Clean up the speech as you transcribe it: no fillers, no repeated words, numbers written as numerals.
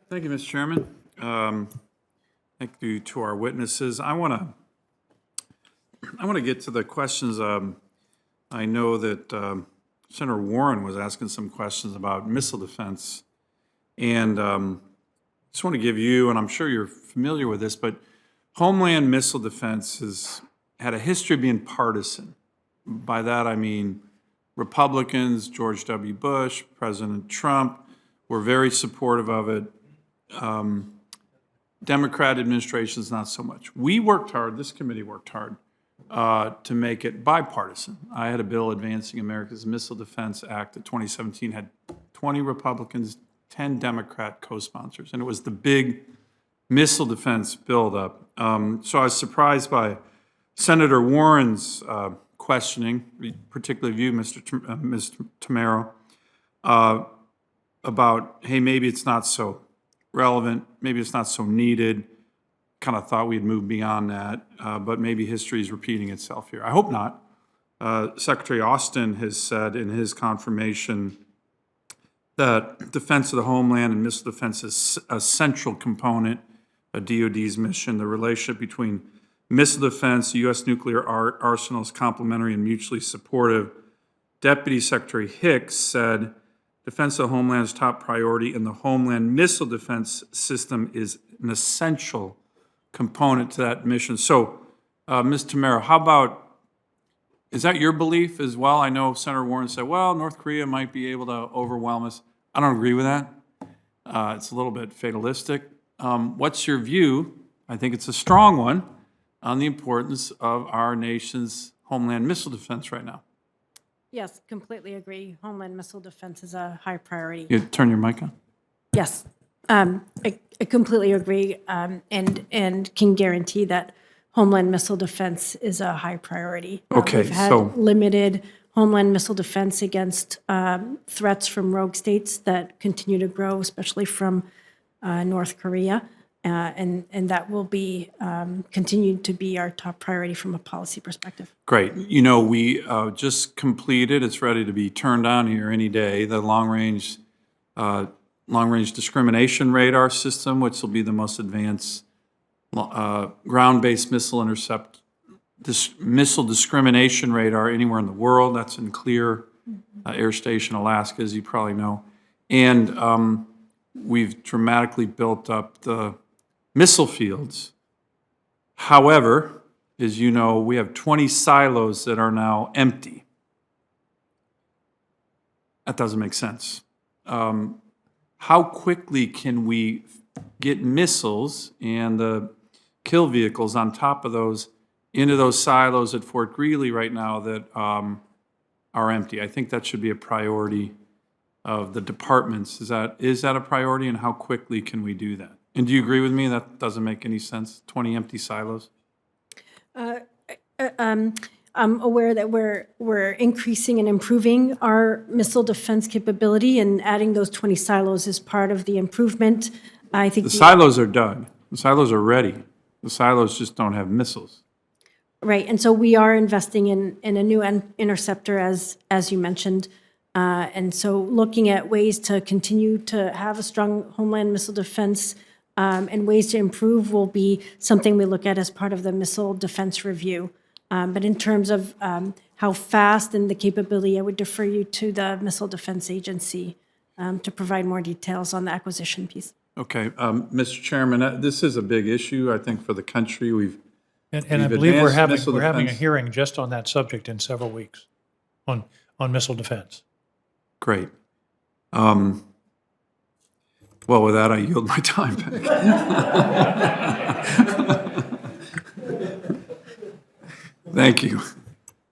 Thank you, Mr. Chairman. Thank you to our witnesses. I want to get to the questions. I know that Senator Warren was asking some questions about missile defense, and just want to give you, and I'm sure you're familiar with this, but Homeland Missile Defense has had a history of being partisan. By that I mean Republicans, George W. Bush, President Trump were very supportive of it. Democrat administrations, not so much. We worked hard, this committee worked hard to make it bipartisan. I had a bill advancing America's Missile Defense Act that 2017 had 20 Republicans, 10 Democrat co-sponsors, and it was the big missile defense buildup. So I was surprised by Senator Warren's questioning, particularly of you, Mr. Tamaro, about, hey, maybe it's not so relevant, maybe it's not so needed. Kind of thought we'd move beyond that, but maybe history is repeating itself here. I hope not. Secretary Austin has said in his confirmation that defense of the homeland and missile defense is a central component of DoD's mission. The relationship between missile defense, U.S. nuclear arsenal is complementary and mutually supportive. Deputy Secretary Hicks said, defense of the homeland is top priority, and the homeland missile defense system is an essential component to that mission. So, Ms. Tamaro, how about, is that your belief as well? I know Senator Warren said, well, North Korea might be able to overwhelm us. I don't agree with that. It's a little bit fatalistic. What's your view? I think it's a strong one on the importance of our nation's homeland missile defense right now. Yes, completely agree. Homeland missile defense is a high priority. You turn your mic on. Yes, I completely agree, and can guarantee that homeland missile defense is a high priority. Okay, We've had so limited homeland missile defense against threats from rogue states that continue to grow, especially from North Korea, and that will be continued to be our top priority from a policy perspective. great. You know, we just completed, it's ready to be turned on here any day, the long-range discrimination radar system, which will be the most advanced ground-based missile missile discrimination radar anywhere in the world. That's in Clear Air Station, Alaska, as you probably know. And we've dramatically built up the missile fields. However, as you know, we have 20 silos that are now empty. That doesn't make sense. How quickly can we get missiles and the kill vehicles on top of those into those silos at Fort Greely right now that are empty? I think that should be a priority of the departments. Is that a priority, and how quickly can we do that? And do you agree with me that doesn't make any sense, 20 empty silos? I'm aware that we're increasing and improving our missile defense capability, and adding those 20 silos is part of the improvement. I think The silos are dug. The silos are ready. The silos just don't have missiles. right, and so we are investing in a new interceptor, as you mentioned, and so looking at ways to continue to have a strong homeland missile defense and ways to improve will be something we look at as part of the missile defense review. But in terms of how fast and the capability, I would defer you to the Missile Defense Agency to provide more details on the acquisition piece. Okay, Mr. Chairman, this is a big issue, I think, for the country. And I believe we're advanced having missile a defense. hearing just on that subject in several weeks on missile defense. Great. Well, with that, I yield my time back. Thank you.